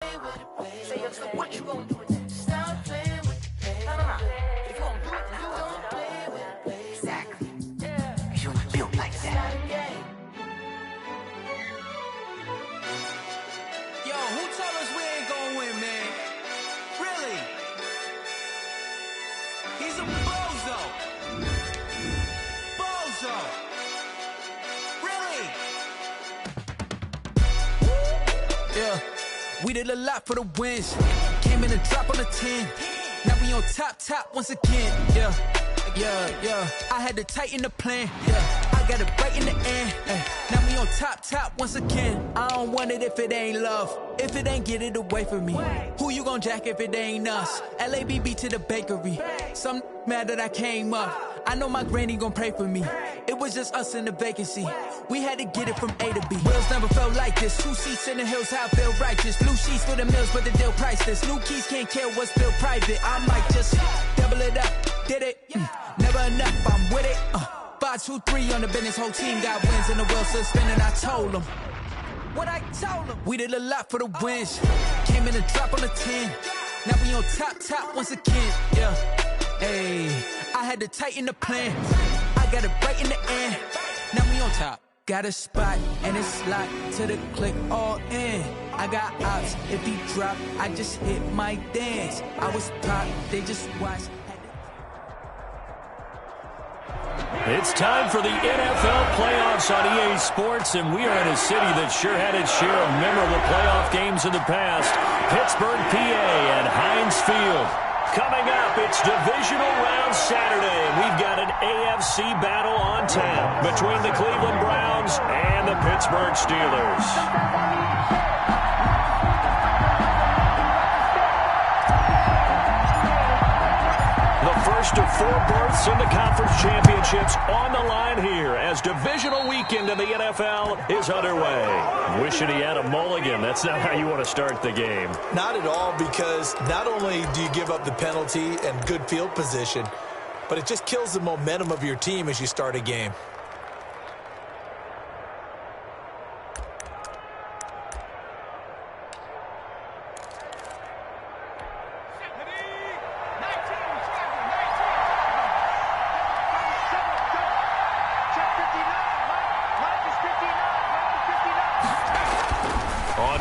Say, so what you gonna do? Stop playing with the pain. No. If you gonna do it, then you don't play with the pain. Exactly. Cause you was built like that. Yo, who told us we ain't gonna win, man? Really? He's a bozo. Bozo. Really? Yeah. We did a lot for the wins. Came in a drop on the 10. Now we on top once again. Yeah. I had to tighten the plan. Yeah. I got it right in the end. Now we on top once again. I don't want it if it ain't love. If it ain't, get it away from me. Who you gon' jack if it ain't us? LABB to the bakery. Some mad that I came up. I know my granny gon' pray for me. It was just us in the vacancy. We had to get it from A to B. Wheels never felt like this. 2 seats in the hills, how I feel righteous. Blue sheets for the mills, but the deal priceless. New keys can't care what's still private. I might just double it up. Did it? Never enough, I'm with it. 5, 2, 3 on the business. Whole team got wins and the wheels still spinning. I told them what I told them. We did a lot for the wins. Came in a drop on the 10. Now we on top once again. Yeah. Hey, I had to tighten the plan. I got it right in the end. Now we on top. Got a spot and it's locked to the click all in. I got ops. If he drop, I just hit my dance. I was pop, they just watched. It's time for the NFL playoffs on EA Sports, and we are in a city that sure had its share of memorable playoff games in the past. Pittsburgh, PA at Heinz Field. Coming up, it's Divisional Round Saturday. We've got an AFC battle on tap between the Cleveland Browns and the Pittsburgh Steelers. First of 4 berths in the conference championships on the line here as divisional weekend in the NFL is underway. Wishing he had a mulligan. That's not how you want to start the game. Not at all, because not only do you give up the penalty and good field position, but it just kills the momentum of your team as you start a game.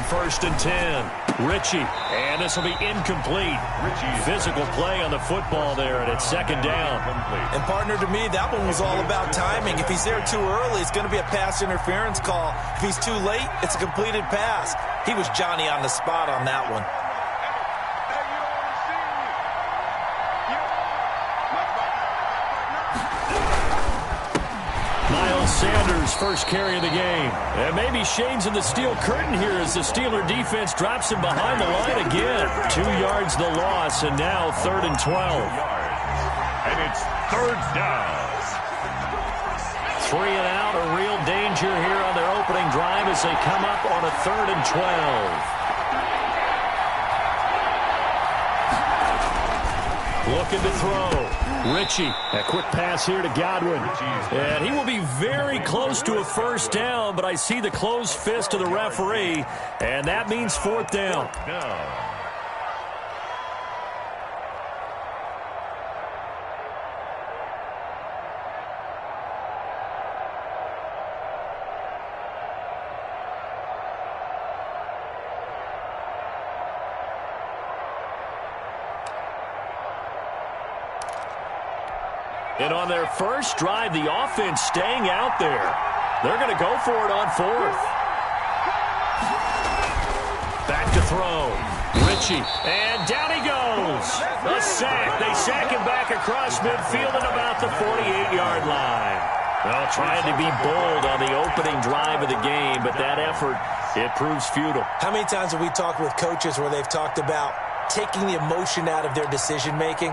First and 10. Ritchie. And this will be incomplete. Physical play on the football there, and it's second down. And partner, to me, that one was all about timing. If he's there too early, it's going to be a pass interference call. If he's too late, it's a completed pass. He was Johnny on the spot on that one. Sanders first carry of the game. And maybe shades in the steel curtain here as the Steeler defense drops him behind the line again. 2 yards the loss, and now 3rd and 12. And it's 3rd down. 3 and out, a real danger here on their opening drive as they come up on a 3rd and 12. Looking to throw. Ritchie, a quick pass here to Godwin. And he will be very close to a first down, but I see the closed fist of the referee, and that means 4th down. And on their first drive, the offense staying out there. They're going to go for it on 4th. Back to throw. Ritchie. And down he goes. A sack. They sack him back across midfield at about the 48-yard line. Well, trying to be bold on the opening drive of the game, but that effort, it proves futile. How many times have we talked with coaches where they've talked about taking the emotion out of their decision-making?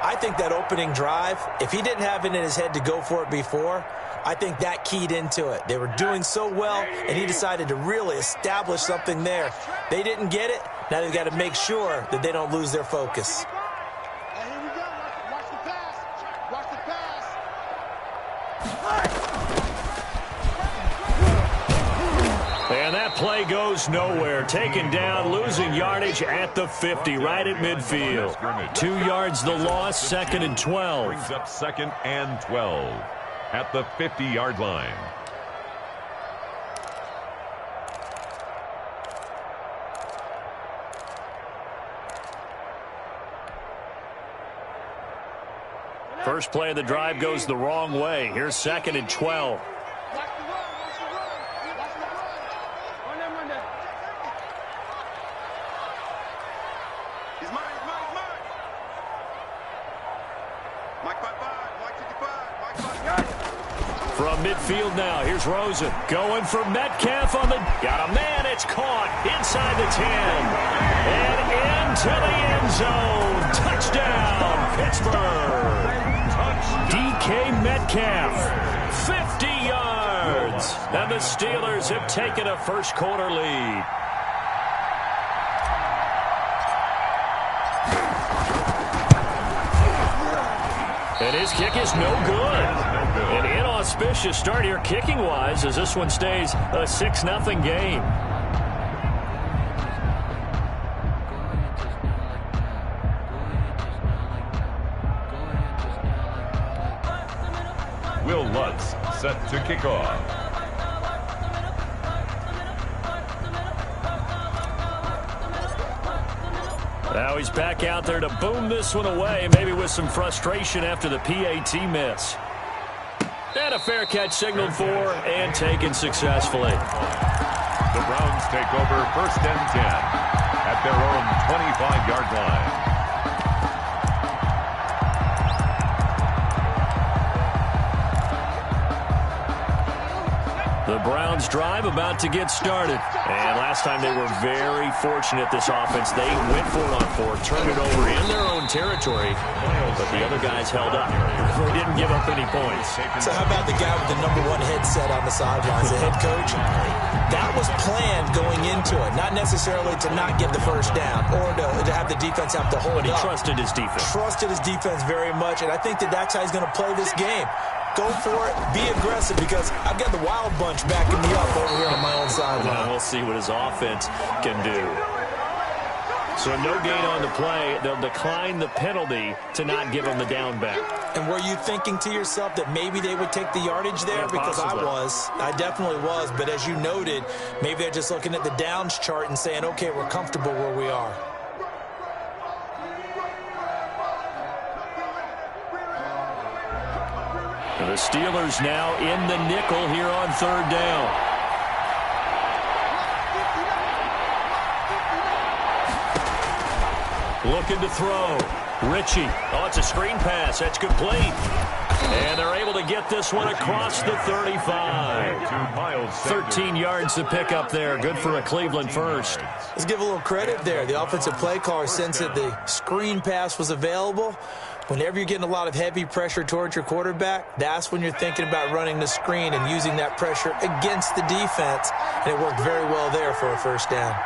I think that opening drive, if he didn't have it in his head to go for it before, I think that keyed into it. They were doing so well, and he decided to really establish something there. They didn't get it. Now they've got to make sure that they don't lose their focus. Here we go. Watch the pass. Watch the pass. And that play goes nowhere. Taken down, losing yardage at the 50, right at midfield. 2 yards the loss, 2nd and 12. Brings up 2nd and 12 at the 50-yard line. First play of the drive goes the wrong way. Here's 2nd and 12. From midfield now, here's Rosen going for Metcalf on the... Got a man, it's caught inside the 10. And into the end zone. Touchdown, Pittsburgh. DK Metcalf, 50 yards. And the Steelers have taken a first-quarter lead. And his kick is no good. An inauspicious start here kicking-wise as this one stays a 6-0 game. Will Lutz set to kick off. Now he's back out there to boom this one away, maybe with some frustration after the PAT miss. And a fair catch signaled for and taken successfully. The Browns take over 1st and 10 at their own 25-yard line. The Browns drive about to get started. And last time they were very fortunate, this offense. They went for it on 4, turned it over in their own territory, but the other guys held up. They didn't give up any points. So how about the guy with the #1 headset on the sidelines, the head coach? That was planned going into it, not necessarily to not get the first down or to have the defense have to hold up. But he trusted his defense. Trusted his defense very much, and I think that's how he's going to play this game. Go for it. Be aggressive because I've got the wild bunch backing me up over here on my own sideline. We'll see what his offense can do. So no gain on the play. They'll decline the penalty to not give him the down back. And were you thinking to yourself that maybe they would take the yardage there? Yeah, because possibly. I definitely was. But as you noted, maybe they're just looking at the downs chart and saying, okay, we're comfortable where we are. The Steelers now in the nickel here on 3rd down. Looking to throw. Ritchie. Oh, it's a screen pass. That's complete. And they're able to get this one across the 35. 13 yards to pick up there. Good for a Cleveland first. Let's give a little credit there. The offensive play caller sensed that the screen pass was available. Whenever you're getting a lot of heavy pressure towards your quarterback, that's when you're thinking about running the screen and using that pressure against the defense. And it worked very well there for a first down.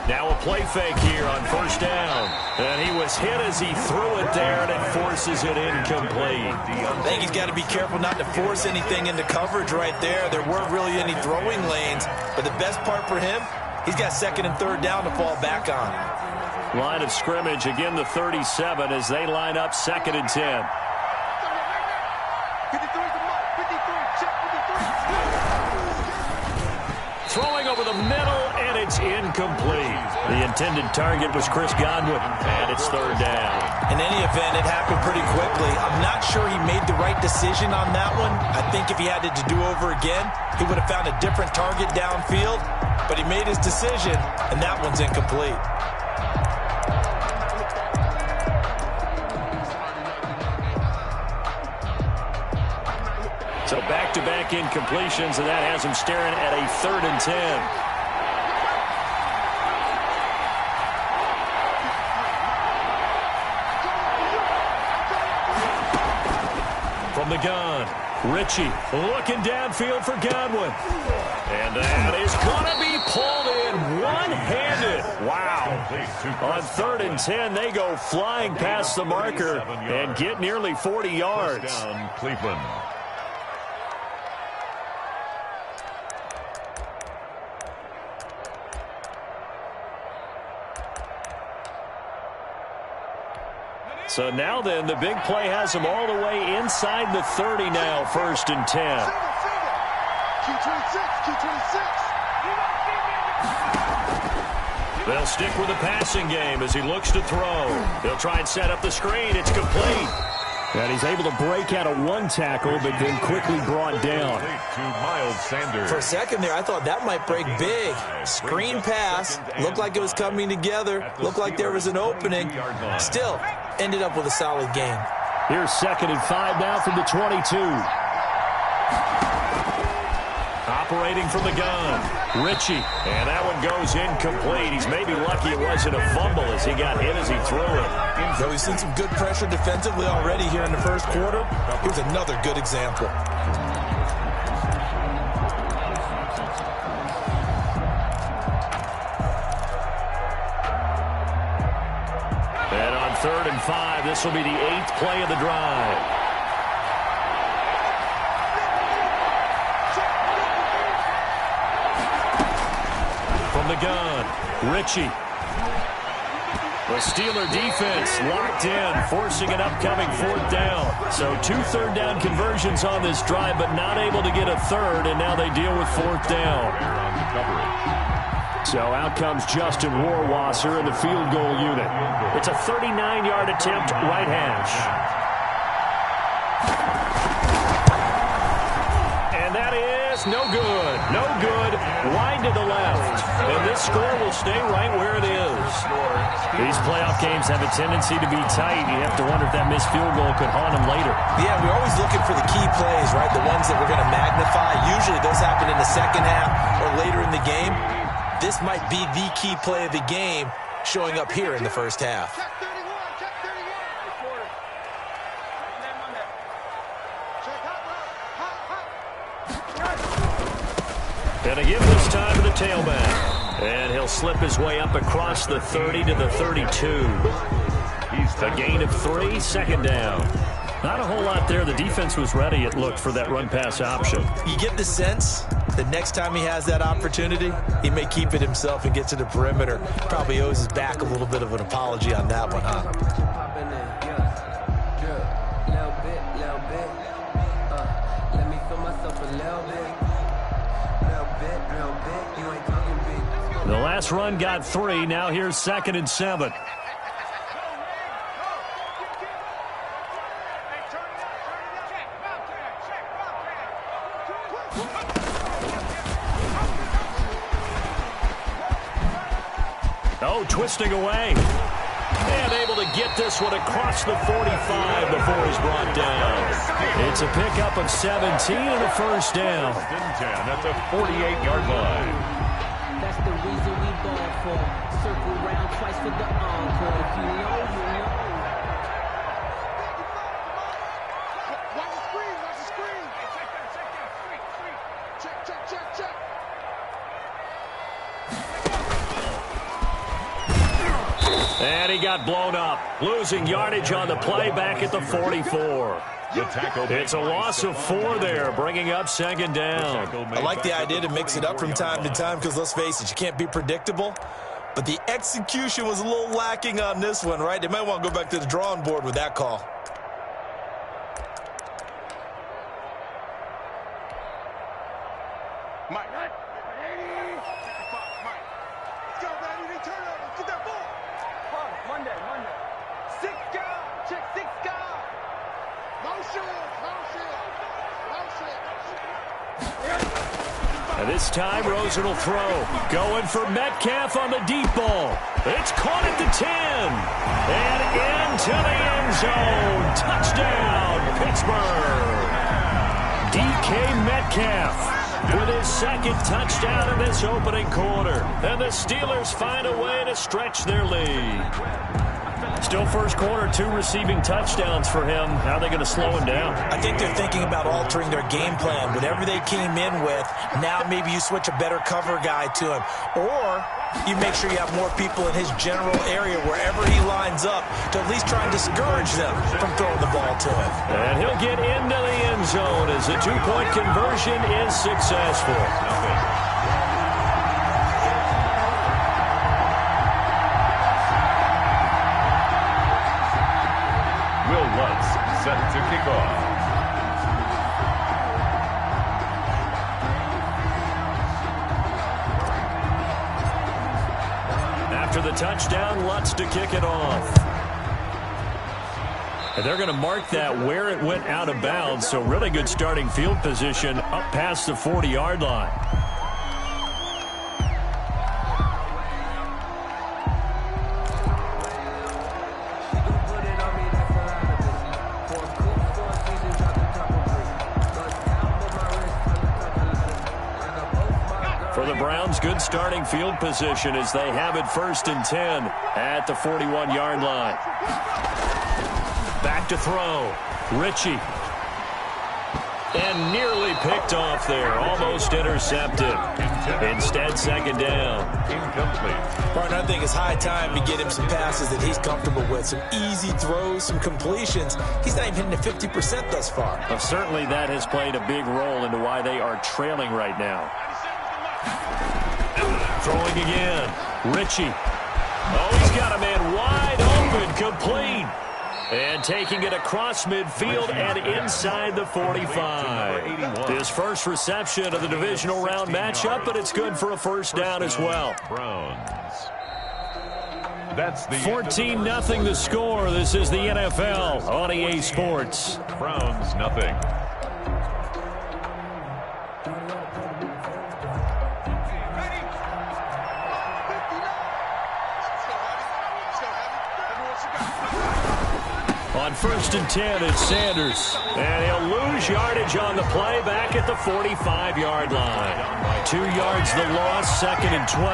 Now a play fake here on 1st down. And he was hit as he threw it there, and it forces it incomplete. I think he's got to be careful not to force anything into coverage right there. There weren't really any throwing lanes. But the best part for him, he's got 2nd and 3rd down to fall back on. Line of scrimmage, again the 37 as they line up 2nd and 10. Throwing over the middle, and it's incomplete. The intended target was Chris Godwin, and it's 3rd down. In any event, it happened pretty quickly. I'm not sure he made the right decision on that one. I think if he had it to do over again, he would have found a different target downfield. But he made his decision, and that one's incomplete. So back-to-back incompletions, and that has him staring at a 3rd and 10. From the gun, Ritchie looking downfield for Godwin. And that is going to be pulled in one-handed. Wow. On 3rd and 10, they go flying past the marker and get nearly 40 yards. Down, Cleveland. So now then, the big play has them all the way inside the 30 now, 1st and 10. They'll stick with the passing game as he looks to throw. He'll try and set up the screen. It's complete. And he's able to break out of one tackle, but then quickly brought down. For a second there, I thought that might break big. Screen pass. Looked like it was coming together. Looked like there was an opening. Still, ended up with a solid game. Here's 2nd and 5 now from the 22. Operating from the gun, Ritchie, and that one goes incomplete. He's maybe lucky it wasn't a fumble as he got hit as he threw it. So we've seen some good pressure defensively already here in the first quarter. Here's another good example. And on 3rd and 5, this will be the 8th play of the drive. The gun, Ritchie. The Steeler defense locked in, forcing an upcoming 4th down. So 2 third-down conversions on this drive, but not able to get a 3rd, and now they deal with 4th down. So out comes Justin Rohrwasser in the field goal unit. It's a 39-yard attempt, right hash. And that is no good. No good. Wide to the left. And this score will stay right where it is. These playoff games have a tendency to be tight. You have to wonder if that missed field goal could haunt them later. Yeah, we're always looking for the key plays, right? The ones that we're going to magnify. Usually those happen in the second half or later in the game. This might be the key play of the game showing up here in the first half. And a give this time to the tailback. And he'll slip his way up across the 30 to the 32. A gain of 3, 2nd down. Not a whole lot there. The defense was ready, it looked, for that run-pass option. You get the sense that next time he has that opportunity, he may keep it himself and get to the perimeter. Probably owes his back a little bit of an apology on that one, huh? The last run got 3. Now here's 2nd and 7. Oh, twisting away. And able to get this one across the 45 before he's brought down. It's a pickup of 17 and a 1st down. At the 48-yard line. That's the reason we ball for. Circle round twice for the encore. If you know, you know. Watch the screen, watch the screen. Check. And he got blown up. Losing yardage on the play back at the 44. It's a loss of 4 there, bringing up 2nd down. I like the idea to mix it up from time to time because, let's face it, you can't be predictable. But the execution was a little lacking on this one, right? They might want to go back to the drawing board with that call. Mike. Let's go, man. You need turnover. Get that ball. Monday. 6 guys. Check 6 guys. Motion. And this time, Rosen will throw. Going for Metcalf on the deep ball. It's caught at the 10. And into the end zone. Touchdown, Pittsburgh. DK Metcalf with his 2nd touchdown in this opening quarter. And the Steelers find a way to stretch their lead. Still first quarter, 2 receiving touchdowns for him. How are they going to slow him down? I think they're thinking about altering their game plan. Whatever they came in with, now maybe you switch a better cover guy to him. Or you make sure you have more people in his general area wherever he lines up to at least try and discourage them from throwing the ball to him. And he'll get into the end zone as the 2-point conversion is successful. After the touchdown, Lutz to kick it off. And they're going to mark that where it went out of bounds, so really good starting field position up past the 40-yard line. For the Browns, good starting field position as they have it 1st and 10 at the 41-yard line. Back to throw. Ritchie. And nearly picked off there. Almost intercepted. Instead, 2nd down. Incomplete. Partner, I think it's high time to get him some passes that he's comfortable with. Some easy throws, some completions. He's not even hitting the 50% thus far. Well, certainly that has played a big role into why they are trailing right now. Throwing again. Ritchie. Oh, he's got a man wide open. Complete. And taking it across midfield and inside the 45. His first reception of the divisional round matchup, but it's good for a 1st down as well. Browns. That's the 14-0 the score. This is the NFL on EA Sports. Browns nothing. On 1st and 10, it's Sanders. And he'll lose yardage on the play back at the 45-yard line. 2 yards the loss, 2nd and 12.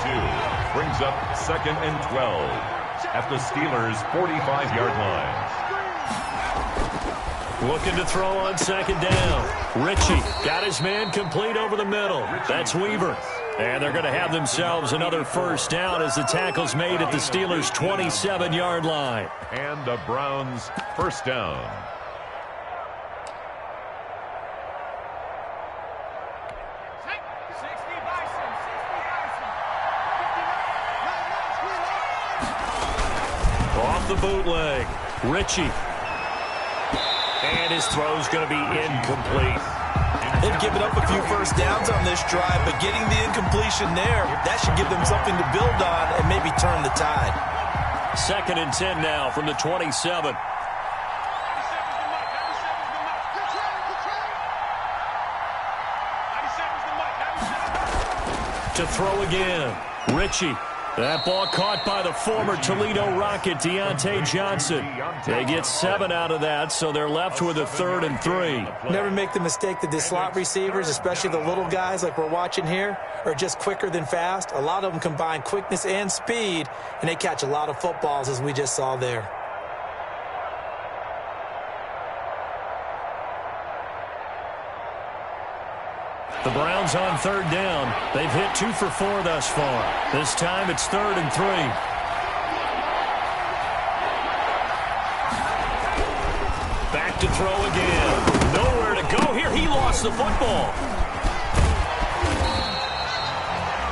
2 brings up 2nd and 12 at the Steelers' 45-yard line. Looking to throw on 2nd down. Ritchie got his man complete over the middle. That's Weaver. And they're going to have themselves another 1st down as the tackle's made at the Steelers' 27-yard line. And the Browns' 1st down. Off the bootleg. Ritchie. And his throw's going to be incomplete. They've given up a few 1st downs on this drive, but getting the incompletion there, that should give them something to build on and maybe turn the tide. 2nd and 10 now from the 27. To throw again. Ritchie. That ball caught by the former Toledo Rocket, Deontay Johnson. They get 7 out of that, so they're left with a 3rd and 3. Never make the mistake that the slot receivers, especially the little guys like we're watching here, are just quicker than fast. A lot of them combine quickness and speed, and they catch a lot of footballs, as we just saw there. The Browns on 3rd down. They've hit 2 for 4 thus far. This time it's 3rd and 3. Back to throw again. Nowhere to go here. He lost the football.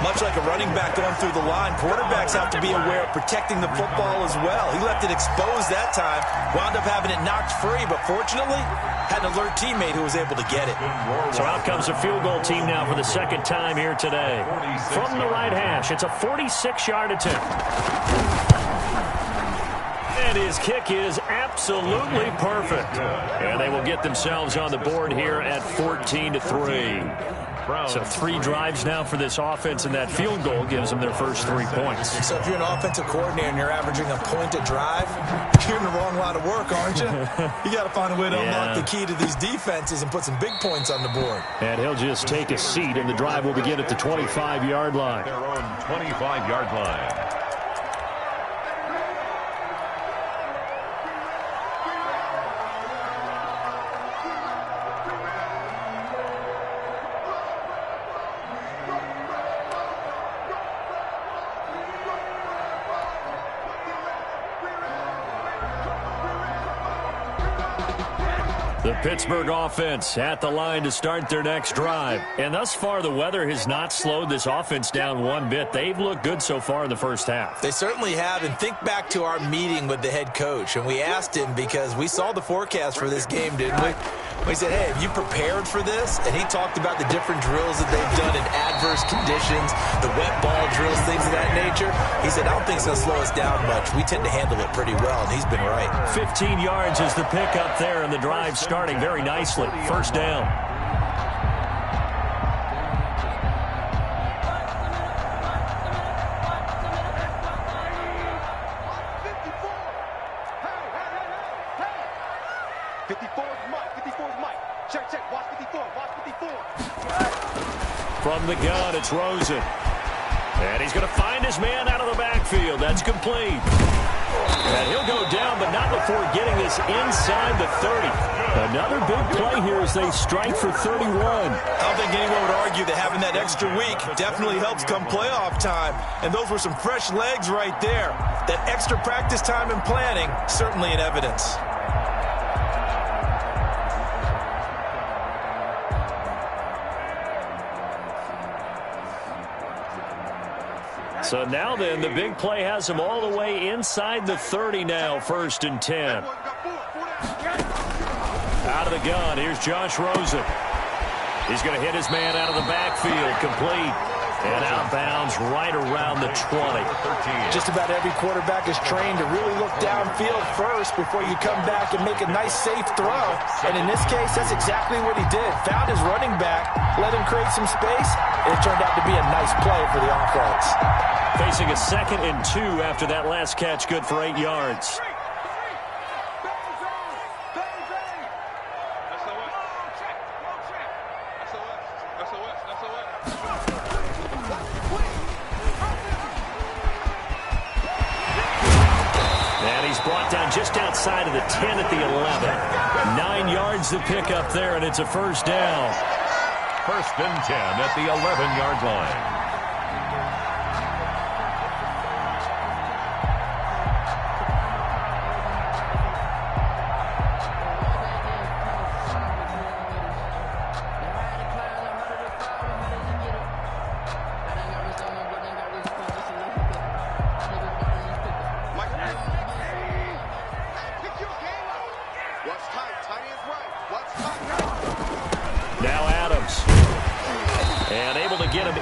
Much like a running back going through the line, quarterbacks have to be aware of protecting the football as well. He left it exposed that time, wound up having it knocked free, but fortunately had an alert teammate who was able to get it. So out comes a field goal team now for the 2nd time here today. From the right hash, it's a 46-yard attempt. And his kick is absolutely perfect. And they will get themselves on the board here at 14-3. So 3 drives now for this offense, and that field goal gives them their first 3 points. So if you're an offensive coordinator and you're averaging a point a drive, you're in the wrong line of work, aren't you? You got to find a way to unlock the key to these defenses and put some big points on the board. And he'll just take a seat, and the drive will begin at the 25-yard line. Their own 25-yard line. The Pittsburgh offense at the line to start their next drive. And thus far, the weather has not slowed this offense down one bit. They've looked good so far in the first half. They certainly have. And think back to our meeting with the head coach. And we asked him, because we saw the forecast for this game, didn't we? He said, hey, have you prepared for this? And he talked about the different drills that they've done in adverse conditions, the wet ball drills, things of that nature. He said, I don't think it's going to slow us down much. We tend to handle it pretty well, and he's been right. 15 yards is the pickup there, and the drive starting very nicely. First down. From the gun, it's Rosen. And he's going to find his man out of the backfield. That's complete. And he'll go down, but not before getting this inside the 30. Another big play here as they strike for 31. I don't think anyone would argue that having that extra week definitely helps come playoff time. And those were some fresh legs right there. That extra practice time and planning, certainly in evidence. So now then, the big play has him all the way inside the 30 now, 1st and 10. Out of the gun, here's Josh Rosen. He's going to hit his man out of the backfield, complete. And out of bounds right around the 20. Just about every quarterback is trained to really look downfield first before you come back and make a nice, safe throw. And in this case, that's exactly what he did. Found his running back, let him create some space, and it turned out to be a nice play for the offense. Facing a 2nd and 2 after that last catch, good for 8 yards. Just outside of the 10 at the 11. 9 yards to pick up there, and it's a first down. 1st and 10 at the 11-yard line.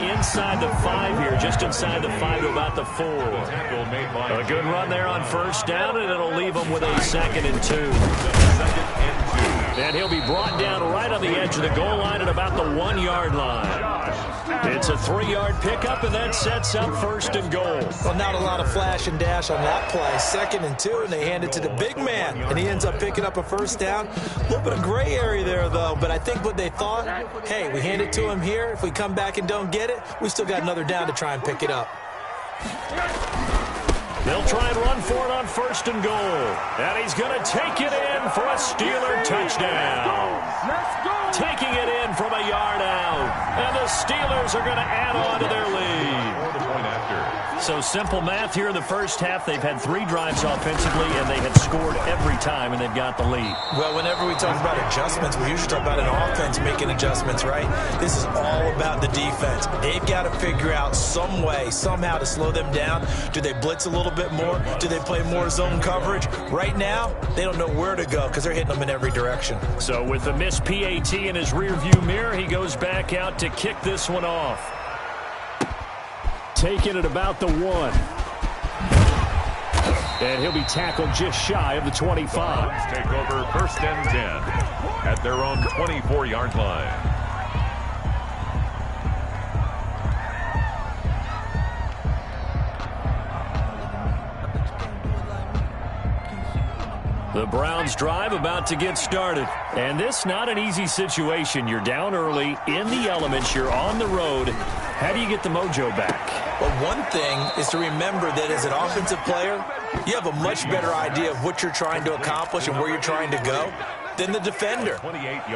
Inside the 5 here, just inside the 5 to about the 4. A good run there on first down, and it'll leave him with a 2nd and 2. And he'll be brought down right on the edge of the goal line at about the 1-yard line. It's a 3-yard pickup, and that sets up 1st and goal. Well, not a lot of flash and dash on that play. 2nd and 2, and they hand it to the big man, and he ends up picking up a first down. A little bit of gray area there, though, but I think what they thought, hey, we hand it to him here. If we come back and don't get it, we still got another down to try and pick it up. They'll try and run for it on 1st and goal. And he's going to take it in for a Steeler touchdown. Taking it in from a yard out. And the Steelers are going to add on to their lead. So simple math here in the first half. They've had 3 drives offensively, and they have scored every time, and they've got the lead. Well, whenever we talk about adjustments, we usually talk about an offense making adjustments, right? This is all about the defense. They've got to figure out some way, somehow to slow them down. Do they blitz a little bit more? Do they play more zone coverage? Right now, they don't know where to go because they're hitting them in every direction. So with the missed PAT in his rearview mirror, he goes back out to kick this one off. Taking it about the 1. And he'll be tackled just shy of the 25. Take over 1st and 10 at their own 24-yard line. The Browns drive about to get started. And this not an easy situation. You're down early, in the elements, you're on the road. How do you get the mojo back? Well, one thing is to remember that as an offensive player, you have a much better idea of what you're trying to accomplish and where you're trying to go than the defender.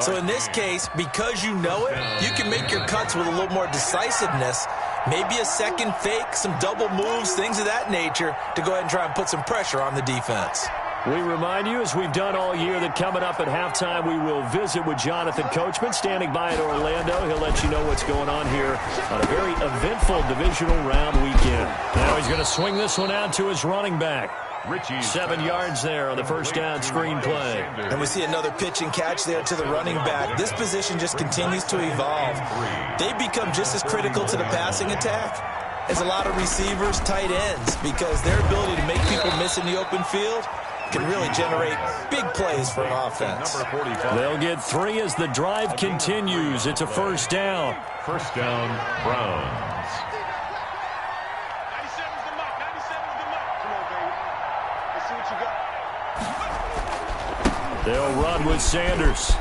So in this case, because you know it, you can make your cuts with a little more decisiveness, maybe a second fake, some double moves, things of that nature, to go ahead and try and put some pressure on the defense. We remind you, as we've done all year, that coming up at halftime, we will visit with Jonathan Coachman, standing by in Orlando. He'll let you know what's going on here on a very eventful divisional round weekend. Now he's going to swing this one out to his running back. 7 yards there on the first down screenplay. And we see another pitch and catch there to the running back. This position just continues to evolve. They become just as critical to the passing attack as a lot of receivers, tight ends, because their ability to make people miss in the open field can really generate big plays for an offense. They'll get 3 as the drive continues. It's a first down. First down, Browns. 97's the mark. 97's the mark. Come on, baby. Let's see what you got. They'll run with Sanders.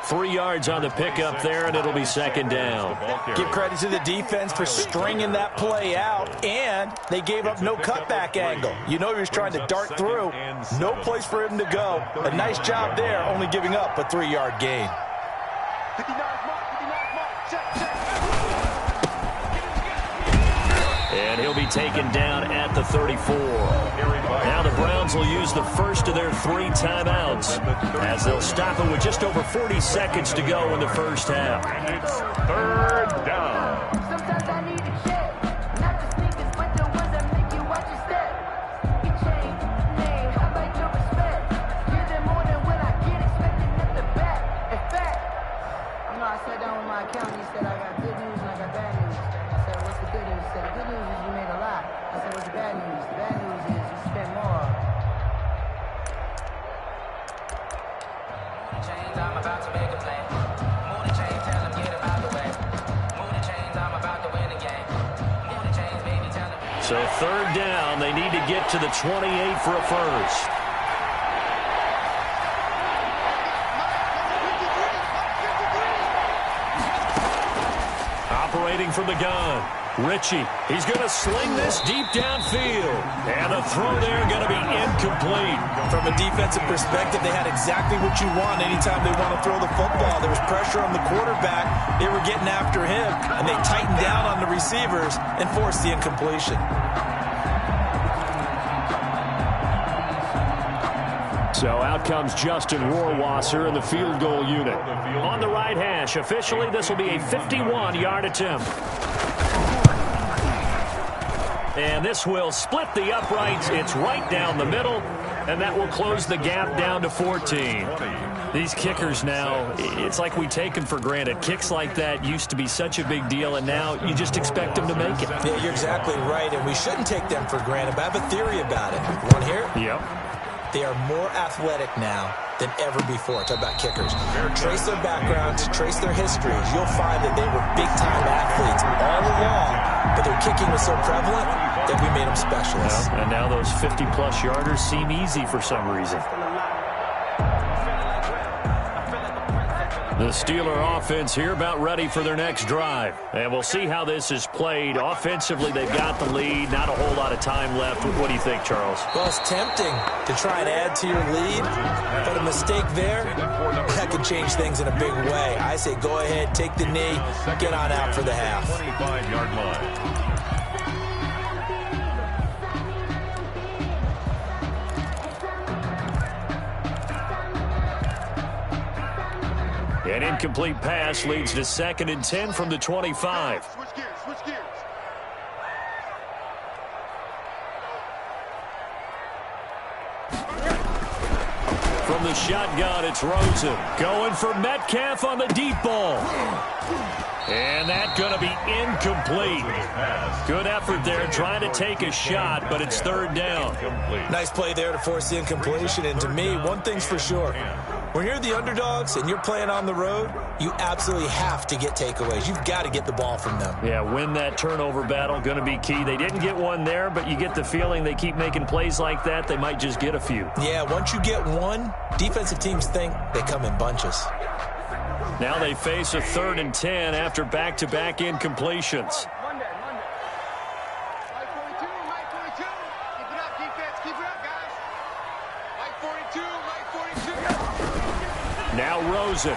3 yards on the pickup there, and it'll be second down. Give credit to the defense for stringing that play out, and they gave up no cutback angle. You know he was trying to dart through. No place for him to go. A nice job there, only giving up a 3-yard gain. 59's mark. 59's mark. Check, check. And he'll be taken down at the 34. Now the Browns will use the first of their 3 timeouts as they'll stop it with just over 40 seconds to go in the first half. It's third down. Sometimes I need a check, not the sneakers, but the ones that make you watch your step. You change name, how about your respect? Give them more than what I get, expecting at the back. In fact, you know, I sat down with my accountant. He said I got good news and I got bad news. I said, what's the good news? He said, the good news is you made a lot. I said, what's the bad news? The bad news is you spent more. Chains, I'm about to make a play. Move the chains, tell them get about the way. Move the chains, I'm about to win the game. Move the chains, baby, tell them. So third down, they need to get to the 28 for a first. Operating from the gun, Ritchie. He's going to sling this deep downfield. And the throw there going to be incomplete. From a defensive perspective, they had exactly what you want anytime they want to throw the football. There was pressure on the quarterback. They were getting after him, and they tightened down on the receivers and forced the incompletion. So out comes Justin Rohrwasser in the field goal unit. On the right hash, officially this will be a 51-yard attempt. And this will split the uprights. It's right down the middle, and that will close the gap down to 14. These kickers now, it's like we take them for granted. Kicks like that used to be such a big deal, and now you just expect them to make it. Yeah, you're exactly right, and we shouldn't take them for granted, but I have a theory about it. You want to hear it? Yep. They are more athletic now than ever before. Talk about kickers. Trace their backgrounds, trace their histories. You'll find that they were big-time athletes all along, but their kicking was so prevalent that we made them specialists. And now those 50-plus yarders seem easy for some reason. The Steeler offense here about ready for their next drive. And we'll see how this is played. Offensively, they've got the lead. Not a whole lot of time left. What do you think, Charles? Well, it's tempting to try and add to your lead, but a mistake there, that could change things in a big way. I say go ahead, take the knee, get on out for the half. 25-yard line. An incomplete pass leads to 2nd and 10 from the 25. Switch gears, switch gears. From the shotgun, it's Rosen. Going for Metcalf on the deep ball. And that's going to be incomplete. Good effort there trying to take a shot, but it's third down. Nice play there to force the incompletion. And to me, one thing's for sure. When you're the underdogs and you're playing on the road, you absolutely have to get takeaways. You've got to get the ball from them. Yeah, win that turnover battle, going to be key. They didn't get one there, but you get the feeling they keep making plays like that, they might just get a few. Yeah, once you get one, defensive teams think they come in bunches. Now they face a 3rd and 10 after back-to-back incompletions. Monday. Light 42, light 42. Keep it up, defense. Keep it up, guys. Light 42, light 42. Now Rosen.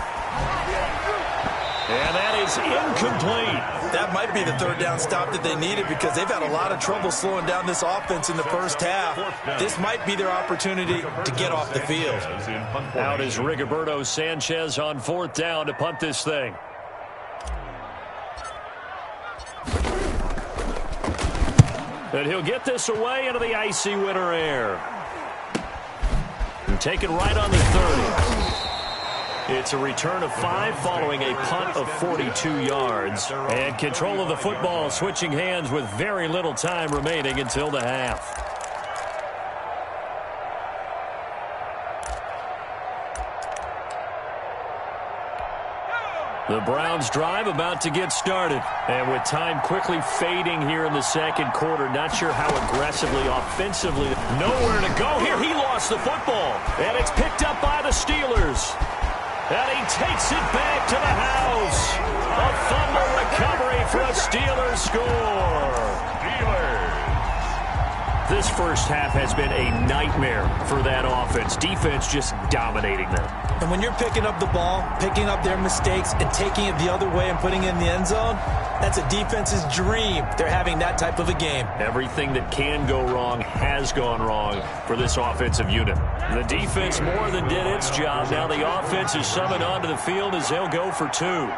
And that is incomplete. That might be the third down stop that they needed because they've had a lot of trouble slowing down this offense in the first half. This might be their opportunity to get off the field. Out is Rigoberto Sanchez on 4th down to punt this thing. And he'll get this away into the icy winter air. And take it right on the 30. It's a return of 5 following a punt of 42 yards. And control of the football switching hands with very little time remaining until the half. The Browns drive about to get started. And with time quickly fading here in the second quarter, not sure how aggressively, offensively. Nowhere to go here. He lost the football. And it's picked up by the Steelers. And he takes it back to the house. A fumble recovery for a Steelers score. Steelers. This first half has been a nightmare for that offense. Defense just dominating them. And when you're picking up the ball, picking up their mistakes, and taking it the other way and putting it in the end zone, that's a defense's dream. They're having that type of a game. Everything that can go wrong has gone wrong for this offensive unit. The defense more than did its job. Now the offense is summoned onto the field as they'll go for 2.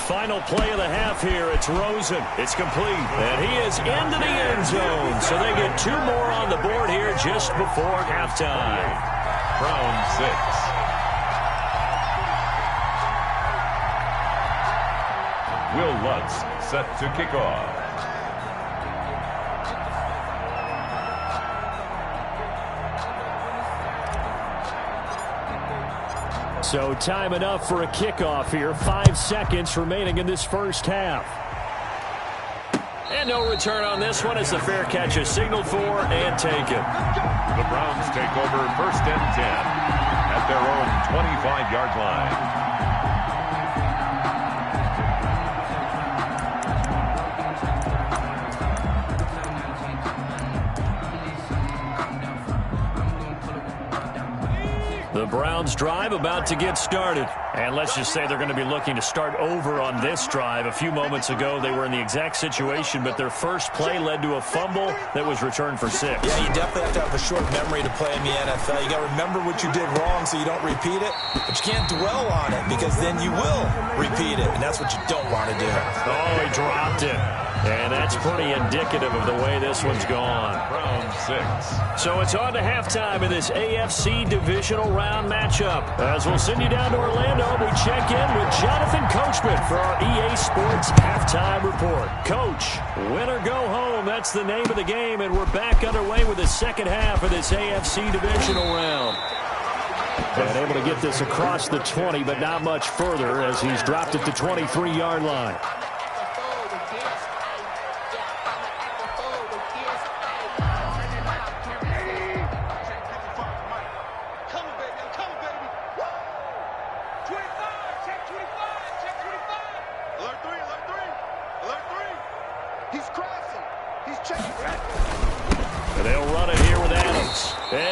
Final play of the half here. It's Rosen. It's complete. And he is into the end zone. So they get 2 more on the board here just before halftime. Browns 6. Will Lutz set to kick off. So time enough for a kickoff here. 5 seconds remaining in this first half. And no return on this one as the fair catch is signaled for and taken. The Browns take over 1st and 10 at their own 25-yard line. The Browns drive about to get started. And let's just say they're going to be looking to start over on this drive. A few moments ago, they were in the exact situation, but their first play led to a fumble that was returned for 6. Yeah, you definitely have to have a short memory to play in the NFL. You got to remember what you did wrong so you don't repeat it, but you can't dwell on it because then you will repeat it, and that's what you don't want to do. Oh, he dropped it. And that's pretty indicative of the way this one's gone. Browns 6. So it's on to halftime in this AFC divisional round matchup. As we'll send you down to Orlando, we check in with Jonathan Coachman for our EA Sports Halftime Report. Coach, win or go home, that's the name of the game, and we're back underway with the second half of this AFC divisional round. And able to get this across the 20, but not much further as he's dropped it to 23-yard line.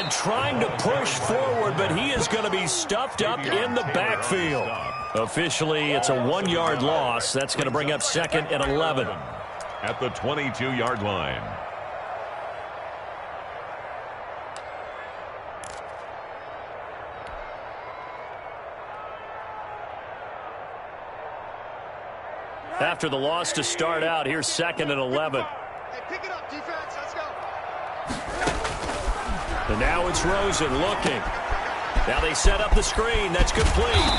Trying to push forward, but he is going to be stuffed up in the backfield. Officially, it's a 1-yard loss. That's going to bring up 2nd and 11. At the 22-yard line. After the loss to start out, here's 2nd and 11. Hey, pick it up, defense. Let's go. And now it's Rosen looking. Now they set up the screen. That's complete.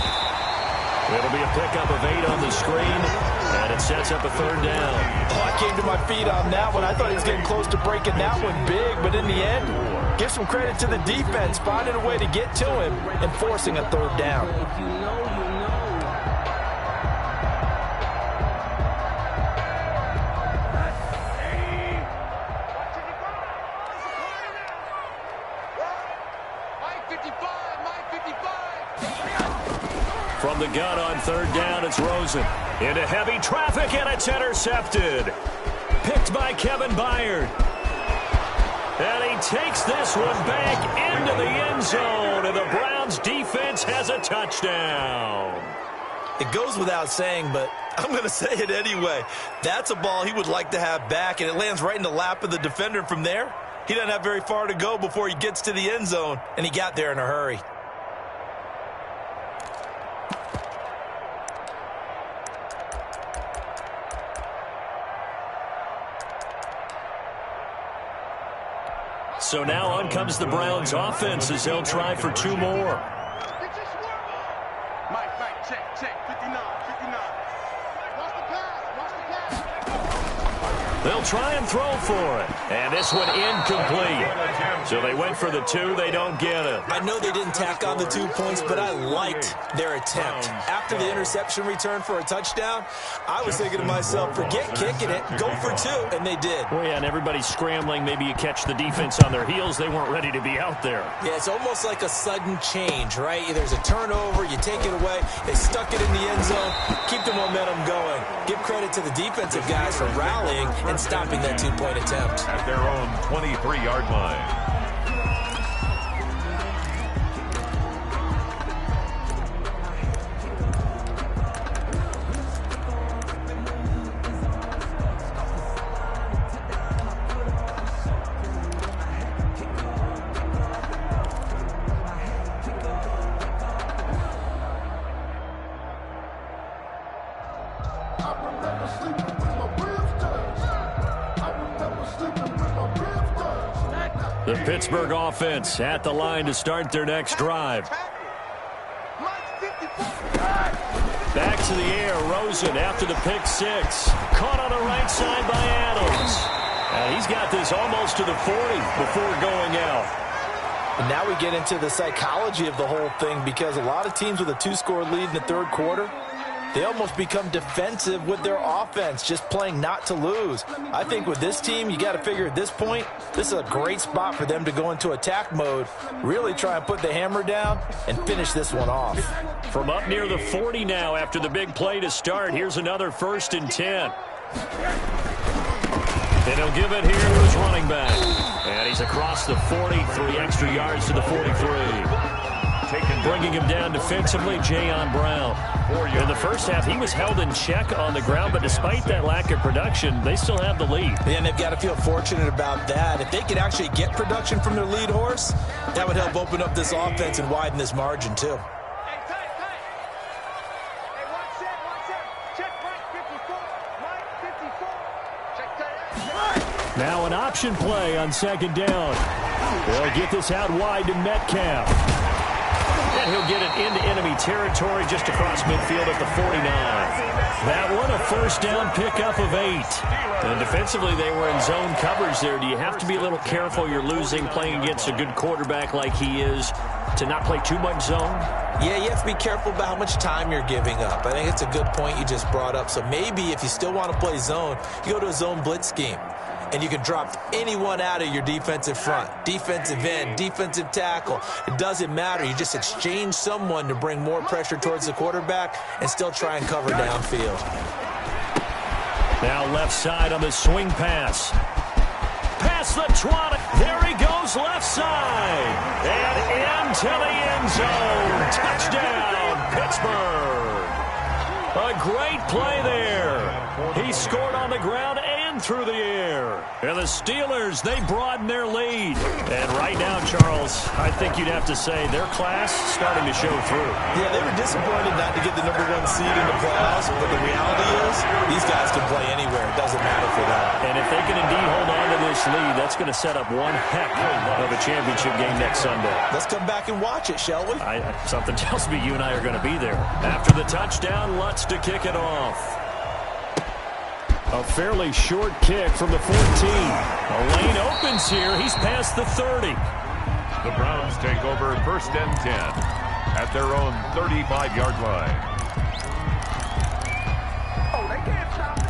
It'll be a pickup of 8 on the screen, and it sets up a 3rd down. Oh, I came to my feet on that one. I thought he was getting close to breaking that one big, but in the end, give some credit to the defense, finding a way to get to him and forcing a 3rd down. If you know, you know. From the gun on 3rd down, it's Rosen. Into heavy traffic, and it's intercepted. Picked by Kevin Byard. And he takes this one back into the end zone, and the Browns defense has a touchdown. It goes without saying, but I'm going to say it anyway. That's a ball he would like to have back, and it lands right in the lap of the defender. From there, he doesn't have very far to go before he gets to the end zone, and he got there in a hurry. So now on comes the Browns offense as they'll try for 2 more. Mike, check. 59. Watch the pass. They'll try and throw for it. And this one incomplete. So they went for the 2. They don't get it. I know they didn't tack on the 2 points, but I liked their attempt. After the interception return for a touchdown, I was thinking to myself, forget kicking it, go for 2, and they did. Well, yeah, and everybody's scrambling. Maybe you catch the defense on their heels. They weren't ready to be out there. Yeah, it's almost like a sudden change, right? There's a turnover, you take it away, they stuck it in the end zone, keep the momentum going. Give credit to the defensive guys for rallying and stopping that 2-point attempt. At their own 23-yard line. The Pittsburgh offense at the line to start their next drive. Back to the air, Rosen after the pick 6. Caught on the right side by Adams. And he's got this almost to the 40 before going out. And now we get into the psychology of the whole thing, because a lot of teams with a 2-score lead in the third quarter, they almost become defensive with their offense, just playing not to lose. I think with this team, you got to figure at this point, this is a great spot for them to go into attack mode, really try and put the hammer down and finish this one off. From up near the 40 now after the big play to start, here's another 1st and 10. And he'll give it here to his running back. And he's across the 40, 3 extra yards to the 43. Bringing him down defensively, Jayon Brown. In the first half, he was held in check on the ground, but despite that lack of production, they still have the lead. And they've got to feel fortunate about that. If they could actually get production from their lead horse, that would help open up this offense and widen this margin, too. Hey, tight. Hey, one set. Check Mike 54. Check tight. Now an option play on 2nd down. They'll get this out wide to Metcalf. And he'll get it into enemy territory just across midfield at the 49. That one a 1st down pickup of 8. And defensively, they were in zone coverage there. Do you have to be a little careful? You're losing playing against a good quarterback like he is to not play too much zone? Yeah, you have to be careful about how much time you're giving up. I think it's a good point you just brought up. So maybe if you still want to play zone, you go to a zone blitz scheme. And you can drop anyone out of your defensive front. Defensive end, defensive tackle. It doesn't matter. You just exchange someone to bring more pressure towards the quarterback and still try and cover downfield. Now left side on the swing pass. Pass the trot. There he goes left side. And into the end zone. Touchdown, Pittsburgh. A great play there. He scored on the ground and through the air. And the Steelers, they broaden their lead. And right now, Charles, I think you'd have to say their class starting to show through. Yeah, they were disappointed not to get the #1 seed in the playoffs, but the reality is these guys can play anywhere. It doesn't matter for them. And if they can indeed hold on to this lead, that's going to set up one heck of a championship game next Sunday. Let's come back and watch it, shall we? Something tells me you and I are going to be there. After the touchdown, Lutz to kick it off. A fairly short kick from the 14. A lane opens here. He's past the 30. The Browns take over 1st and 10 at their own 35-yard line. Oh, they can't stop it.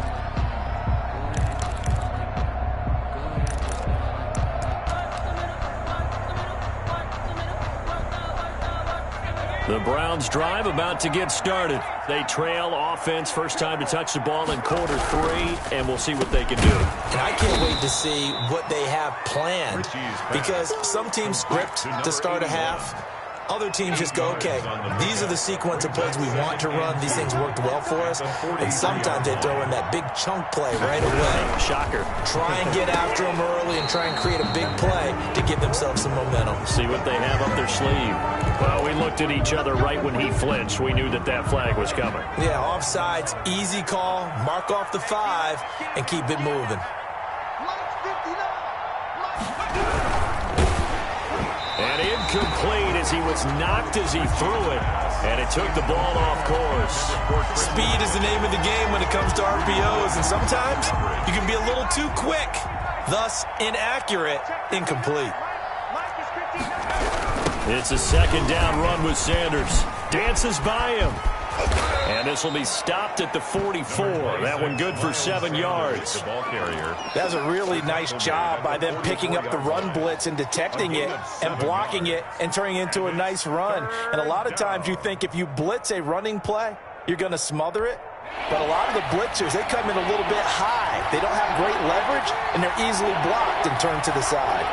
The Browns drive about to get started. They trail offense, first time to touch the ball in quarter 3, and we'll see what they can do. And I can't wait to see what they have planned, because some teams script to start a half. Other teams just go, okay, these are the sequence of plays we want to run. These things worked well for us. And sometimes they throw in that big chunk play right away. Shocker. Try and get after them early and try and create a big play to give themselves some momentum. See what they have up their sleeve. Well, we looked at each other right when he flinched. We knew that that flag was coming. Yeah, offsides, easy call, mark off the 5, and keep it moving. And incomplete as he was knocked as he threw it. And it took the ball off course. Speed is the name of the game when it comes to RPOs, and sometimes you can be a little too quick. Thus, inaccurate, incomplete. It's a second down run with Sanders. Dances by him. And this will be stopped at the 44. That one good for 7 yards. That's a really nice job by them picking up the run blitz and detecting it and blocking it and turning it into a nice run. And a lot of times you think if you blitz a running play, you're going to smother it. But a lot of the blitzers, they come in a little bit high. They don't have great leverage, and they're easily blocked and turned to the side.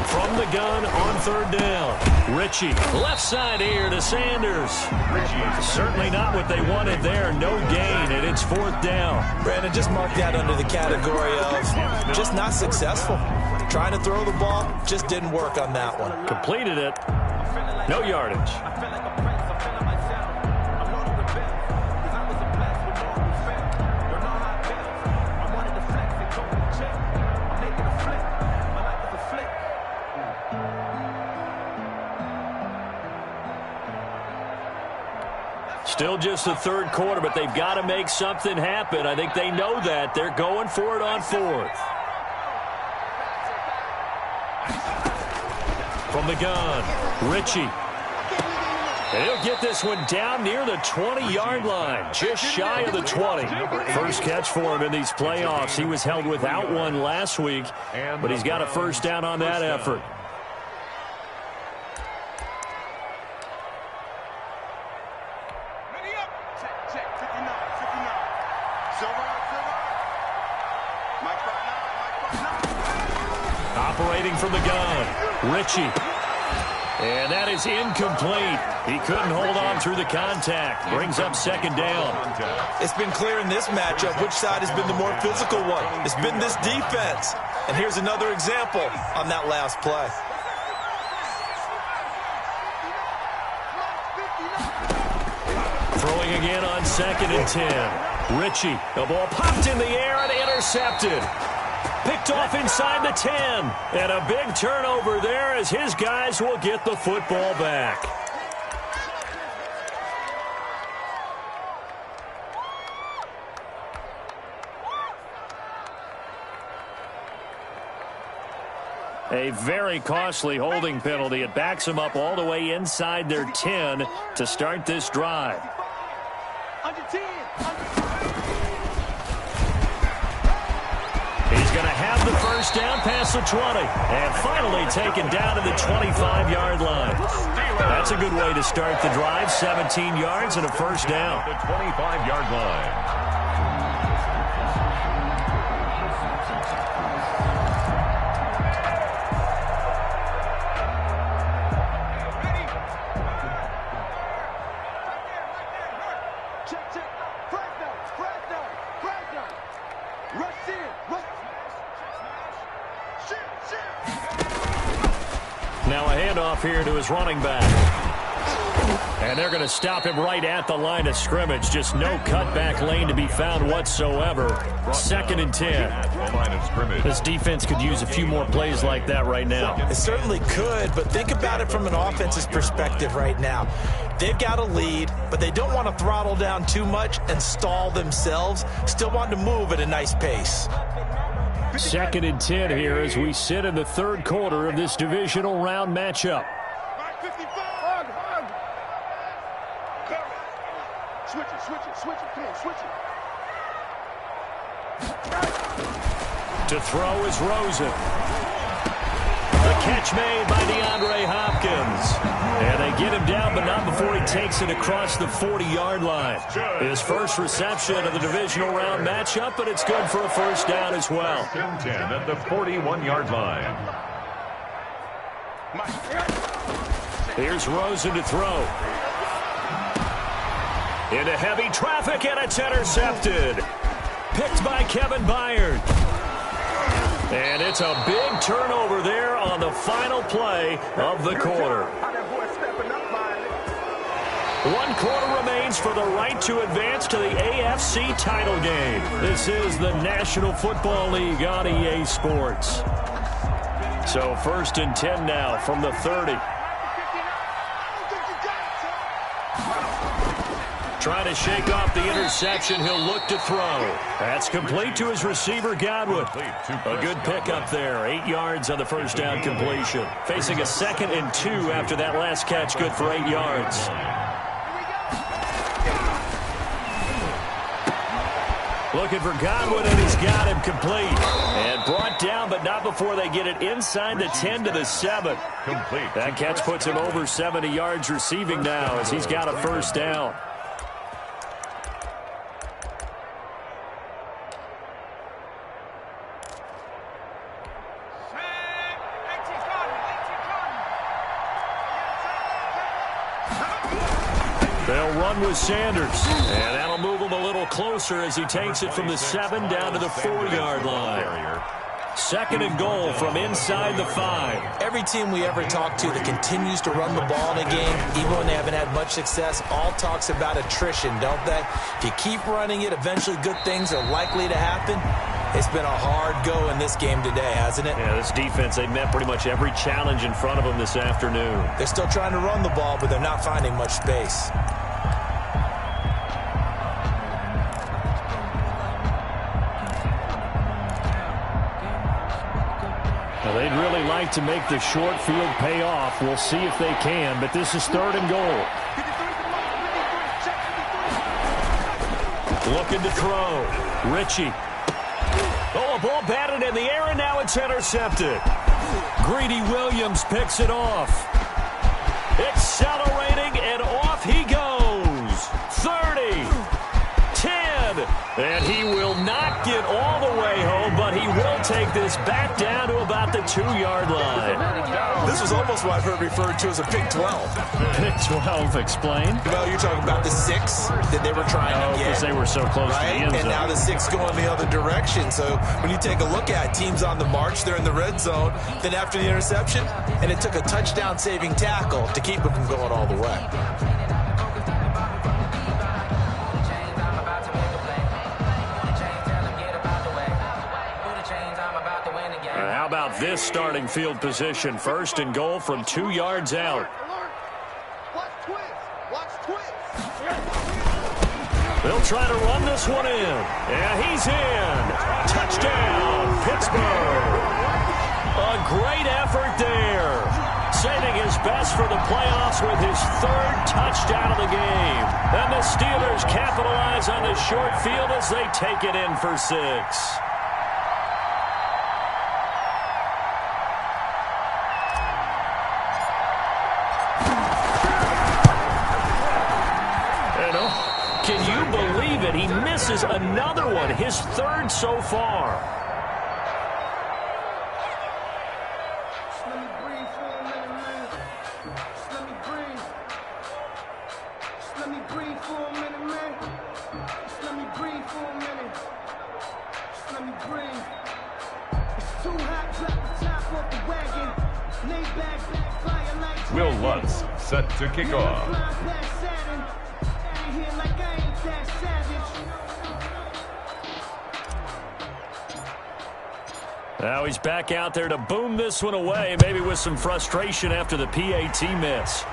From the gun on third down. Ritchie, left side here to Sanders. Certainly not what they wanted there. No gain, and it's fourth down. Brandon, just mark that under the category of just not successful. Trying to throw the ball, just didn't work on that one. Completed it. No yardage. Still just the third quarter, but they've got to make something happen. I think they know that. They're going for it on fourth. From the gun, Ritchie. And he'll get this one down near the 20-yard line, just shy of the 20. First catch for him in these playoffs. He was held without one last week, but he's got a first down on that effort. Operating from the gun, Ritchie. And that is incomplete. He couldn't hold on through the contact. Brings up second down. It's been clear in this matchup which side has been the more physical one. It's been this defense. And here's another example on that last play. Throwing again on 2nd and 10. Ritchie, the ball popped in the air and intercepted. Picked off inside the 10. And a big turnover there as his guys will get the football back. A very costly holding penalty. It backs them up all the way inside their 10 to start this drive. He's going to have the first down past the 20 and finally taken down to the 25-yard line. That's a good way to start the drive. 17 yards and a first down. The 25-yard line. Now a handoff here to his running back. And they're going to stop him right at the line of scrimmage. Just no cutback lane to be found whatsoever. 2nd and 10. This defense could use a few more plays like that right now. It certainly could, but think about it from an offense's perspective right now. They've got a lead, but they don't want to throttle down too much and stall themselves. Still want to move at a nice pace. 2nd and 10 here as we sit in the third quarter of this divisional round matchup. To throw is Rosen. The catch made by DeAndre Hopkins. And they get him down, but not before he takes it across the 40-yard line. His first reception of the divisional round matchup, but it's good for a first down as well. 10 at the 41-yard line. Here's Rosen to throw. Into heavy traffic, and it's intercepted. Picked by Kevin Byard. And it's a big turnover there on the final play of the quarter. 1 quarter remains. games for the right to advance to the AFC title game. This is the National Football League on EA Sports. So 1st and 10 now from the 30. Trying to shake off the interception. He'll look to throw. That's complete to his receiver, Godwin. A good pickup there. 8 yards on the first down completion. Facing a 2nd and 2 after that last catch. Good for 8 yards. Looking for Godwin, and he's got him complete. And brought down, but not before they get it inside the 10 to the 7. That catch puts him over 70 yards receiving now as he's got a first down. They'll run with Sanders, and that'll move him a little closer as he takes it from the 7 down to the 4-yard line. 2nd and goal from inside the 5. Every team we ever talk to that continues to run the ball in a game, even when they haven't had much success, all talks about attrition, don't they? If you keep running it, eventually good things are likely to happen. It's been a hard go in this game today, hasn't it? Yeah, this defense, they met pretty much every challenge in front of them this afternoon. They're still trying to run the ball, but they're not finding much space. Well, they'd really like to make the short field pay off. We'll see if they can, but this is 3rd and goal. Looking to throw. Ritchie. Oh, a ball batted in the air, and now it's intercepted. Greedy Williams picks it off. Accelerating, and off he goes. 30, 10, and he will not get all the way home, but he will take this back down to about the 2-yard line. This was almost what I've heard referred to as a Big 12. Big 12, explain. Well, you're talking about the 6 that they were trying to get. Because they were so close to the end zone. And now the 6 going the other direction. So when you take a look at teams on the march, they're in the red zone. Then after the interception, and it took a touchdown-saving tackle to keep them from going all the way. How about this starting field position? 1st and goal from 2 yards out. They'll try to run this one in. And he's in. Touchdown, Pittsburgh. A great effort there. Saving his best for the playoffs with his 3rd touchdown of the game. And the Steelers capitalize on the short field as they take it in for 6. Can you believe it? He misses another one, his 3rd so far. Just let me breathe for a minute, man. Just let me breathe. Just let me breathe for a minute, man. Just let me breathe for a minute. Just let me breathe. It's too hot, drop the top off the wagon. Lay back, fire like Will Lutz set to kick off. Now he's back out there to boom this one away, maybe with some frustration after the PAT miss.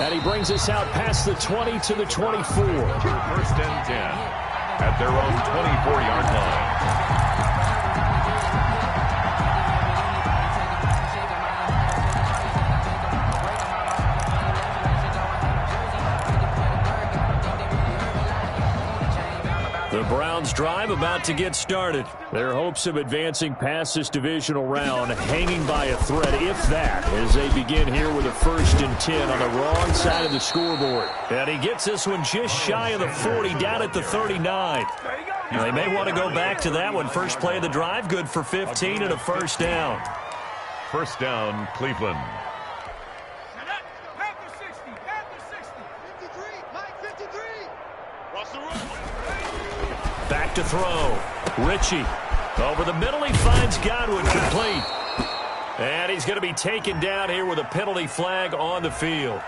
And he brings us out past the 20 to the 24. 1st and 10 at their own 24-yard line. The Browns drive about to get started. Their hopes of advancing past this divisional round hanging by a thread, if that, as they begin here with a 1st and 10 on the wrong side of the scoreboard. And he gets this one just shy of the 40, down at the 39. Now, they may want to go back to that one. First play of the drive, good for 15 and a 1st down. 1st down, Cleveland. Back to throw. Ritchie. Over the middle, he finds Godwin complete. And he's going to be taken down here with a penalty flag on the field.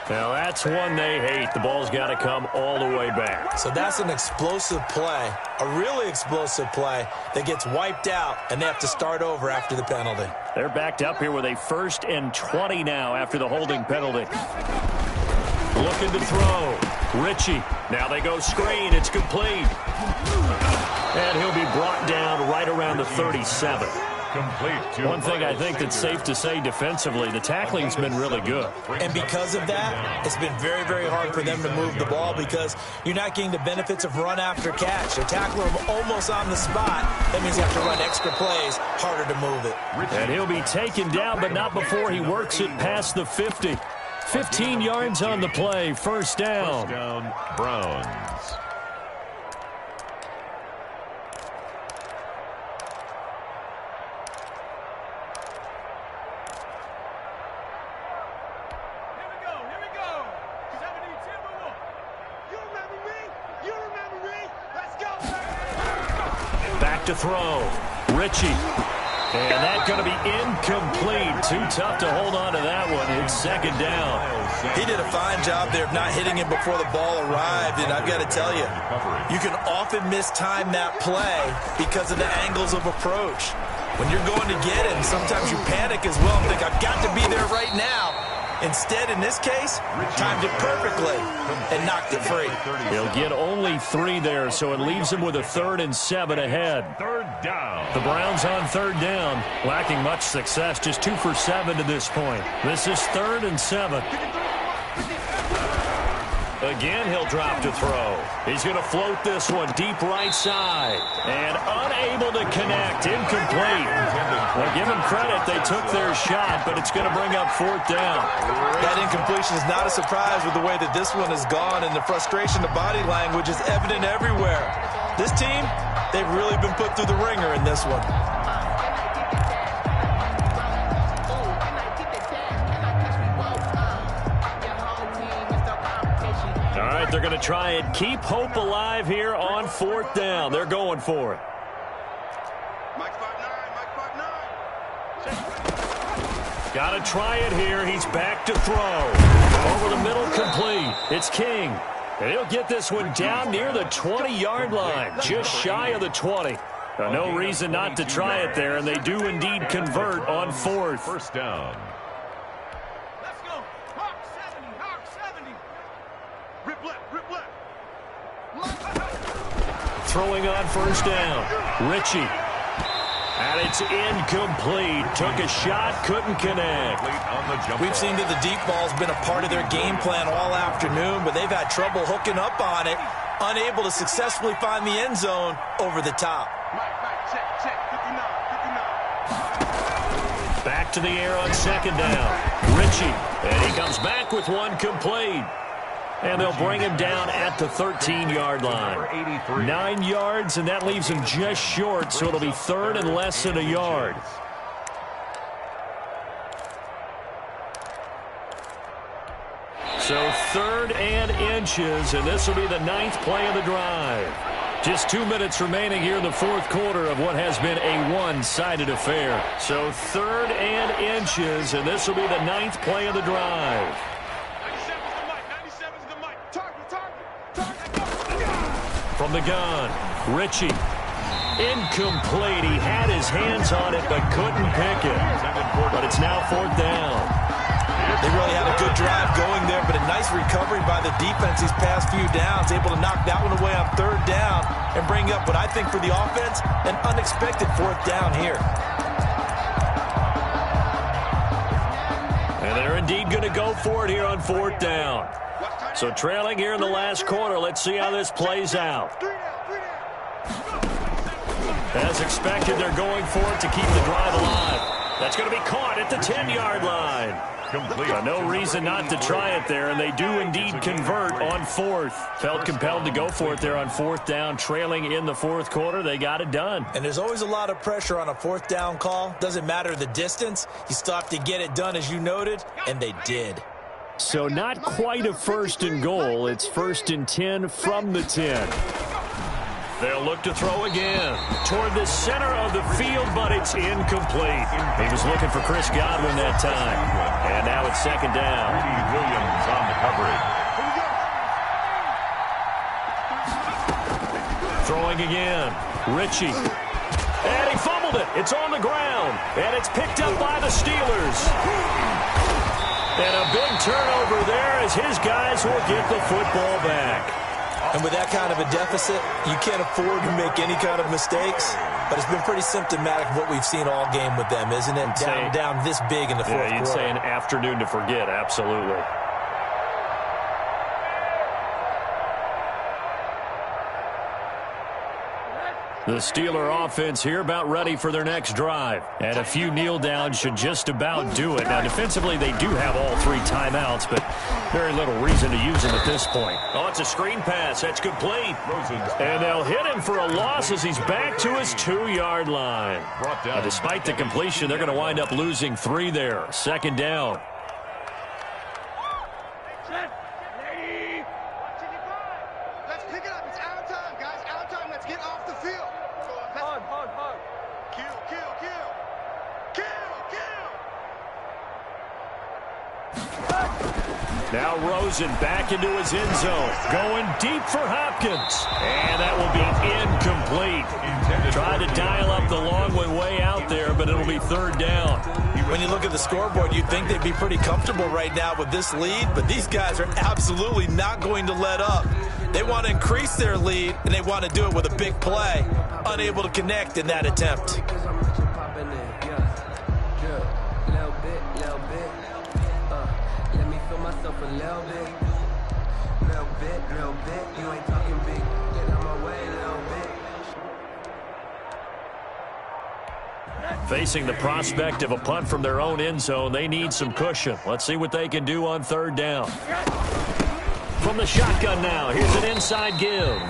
Now, that's one they hate. The ball's got to come all the way back. So that's an explosive play, a really explosive play that gets wiped out, and they have to start over after the penalty. They're backed up here with a 1st and 20 now after the holding penalty. Looking to throw. Ritchie. Now they go screen. It's complete. And he'll be brought down right around the 37. One thing I think that's safe to say defensively, the tackling's been really good. And because of that, it's been very, very hard for them to move the ball because you're not getting the benefits of run after catch. They tackle him almost on the spot. That means you have to run extra plays, harder to move it. And he'll be taken down, but not before he works it past the 50. 15 yards on the play, 1st down. 1st down, Browns. To throw. Ritchie. And that's going to be incomplete. Too tough to hold on to that one. It's 2nd down. He did a fine job there of not hitting him before the ball arrived, and I've got to tell you, you can often mistime that play because of the angles of approach. When you're going to get him, sometimes you panic as well and think, I've got to be there right now. Instead, in this case, timed it perfectly and knocked it free. He'll get only 3 there, so it leaves him with a 3rd and 7 ahead. 3rd down. The Browns on 3rd down, lacking much success, just 2 for 7 to this point. This is 3rd and 7. Again, he'll drop to throw. He's going to float this one deep right side. And unable to connect. Incomplete. Well, give him credit. They took their shot, but it's going to bring up 4th down. That incompletion is not a surprise with the way that this one has gone, and the frustration, the body language is evident everywhere. This team, they've really been put through the ringer in this one. They're going to try and keep hope alive here on 4th down. They're going for it. Got to try it here. He's back to throw. Over the middle, complete. It's King. And he'll get this one down near the 20-yard line, just shy of the 20. No reason not to try it there, and they do indeed convert on 4th. 1st down. Throwing on 1st down. Ritchie. And it's incomplete. Took a shot, couldn't connect. We've seen that the deep ball's been a part of their game plan all afternoon, but they've had trouble hooking up on it, unable to successfully find the end zone over the top. Back to the air on 2nd down. Ritchie. And he comes back with one complete. And they'll bring him down at the 13-yard line. 9 yards, and that leaves him just short, so it'll be 3rd and less than a yard. So 3rd and inches, and this will be the 9th play of the drive. Just 2 minutes remaining here in the 4th quarter of what has been a one-sided affair. So 3rd and inches, and this will be the 9th play of the drive. From the gun, Ritchie. Incomplete. He had his hands on it, but couldn't pick it. But it's now 4th down. They really had a good drive going there, but a nice recovery by the defense these past few downs, able to knock that one away on 3rd down and bring up what I think for the offense, an unexpected 4th down here. And they're indeed going to go for it here on 4th down. So trailing here in the last quarter, let's see how this plays out. As expected, they're going for it to keep the drive alive. That's going to be caught at the 10-yard line. No reason not to try it there, and they do indeed convert on 4th. Felt compelled to go for it there on 4th down, trailing in the 4th quarter. They got it done. And there's always a lot of pressure on a 4th down call. Doesn't matter the distance. You still have to get it done, as you noted, and they did. So not quite a 1st and goal. It's 1st and 10 from the 10. They'll look to throw again toward the center of the field, but it's incomplete. He was looking for Chris Godwin that time. And now it's second down. Williams on the coverage. Throwing again. Richie. And he fumbled it. It's on the ground. And it's picked up by the Steelers. And a big turnover there as his guys will get the football back. And with that kind of a deficit, you can't afford to make any kind of mistakes. But it's been pretty symptomatic of what we've seen all game with them, isn't it? Down this big in the fourth quarter. Yeah, you'd say an afternoon to forget, absolutely. The Steeler offense here about ready for their next drive. And a few kneel downs should just about do it. Now, defensively, they do have all 3 timeouts, but very little reason to use them at this point. Oh, it's a screen pass. That's complete. And they'll hit him for a loss as he's back to his 2-yard line. Now, despite the completion, they're going to wind up losing 3 there. Second down. Let's pick it up. It's our time, guys. Our time. Let's get off the field. Hard. Kill. Now Rosen back into his end zone. Going deep for Hopkins. And that will be incomplete. Tried to dial up the long way out there, but it'll be third down. When you look at the scoreboard, you'd think they'd be pretty comfortable right now with this lead, but these guys are absolutely not going to let up. They want to increase their lead, and they want to do it with a big play. Unable to connect in that attempt. Facing the prospect of a punt from their own end zone, they need some cushion. Let's see what they can do on third down. From the shotgun now, here's an inside give.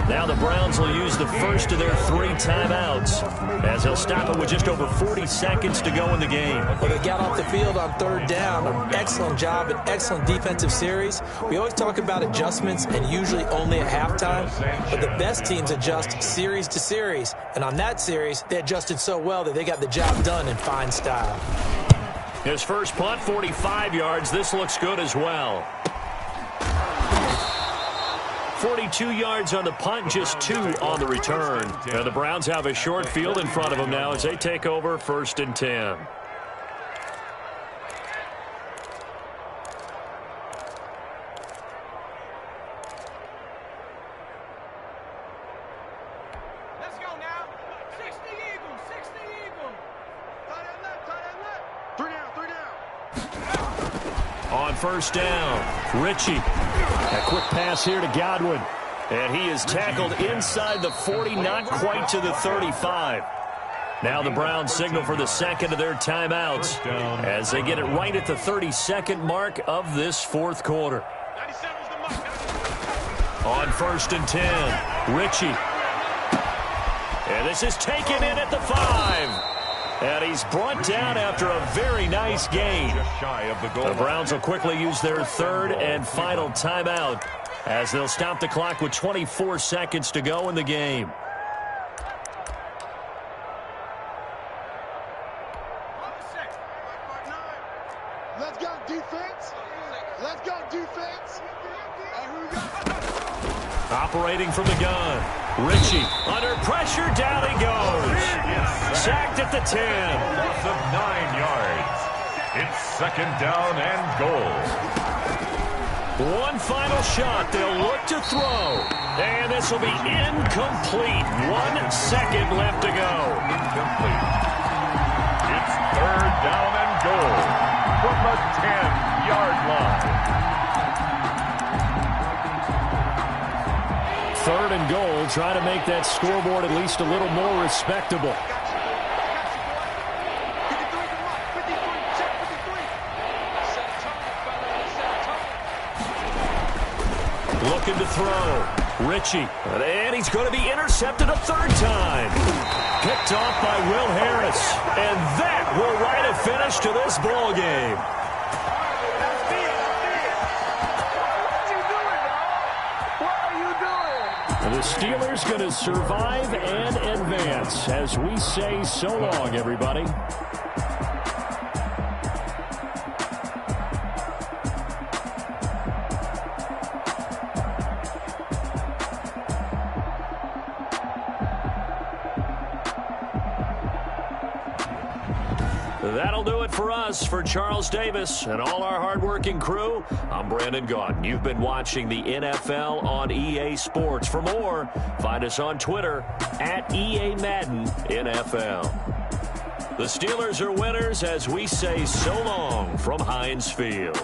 Now the Browns will use the first of their 3 timeouts as they'll stop it with just over 40 seconds to go in the game. Well, they got off the field on third down. An excellent job, an excellent defensive series. We always talk about adjustments and usually only at halftime, but the best teams adjust series to series. And on that series, they adjusted so well that they got the job done in fine style. His first punt, 45 yards. This looks good as well. 42 yards on the punt, just 2 on the return. And the Browns have a short field in front of them now as they take over 1st and 10. Let's go now. 60 Eagles. Tight end left. 3 down. On first down, Richie. A quick pass here to Godwin. And he is tackled inside the 40, not quite to the 35. Now the Browns signal for the second of their timeouts as they get it right at the 32nd mark of this fourth quarter. On 1st and 10, Richie. And this is taken in at the 5. And he's brought down after a very nice gain. The Browns will quickly use their 3rd and final timeout as they'll stop the clock with 24 seconds to go in the game. Let's go defense. Operating from the gun. Richie under pressure, down he goes. Sacked at the 10. Loss of 9 yards. It's second down and goal. One final shot. They'll look to throw. And this will be incomplete. 1 second left to go. Incomplete. It's third down and goal from the 10-yard line. 3rd and goal, trying to make that scoreboard at least a little more respectable. Looking to throw. Richie. And he's going to be intercepted a 3rd time. Picked off by Will Harris. And that will write a finish to this ball game. The Steelers going to survive and advance as we say so long, everybody. That'll do it for us. For Charles Davis and all our hardworking crew, I'm Brandon Gaudin. You've been watching the NFL on EA Sports. For more, find us on Twitter at EA Madden NFL. The Steelers are winners as we say so long from Heinz Field.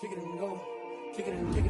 Kick it and go. Kick it and go.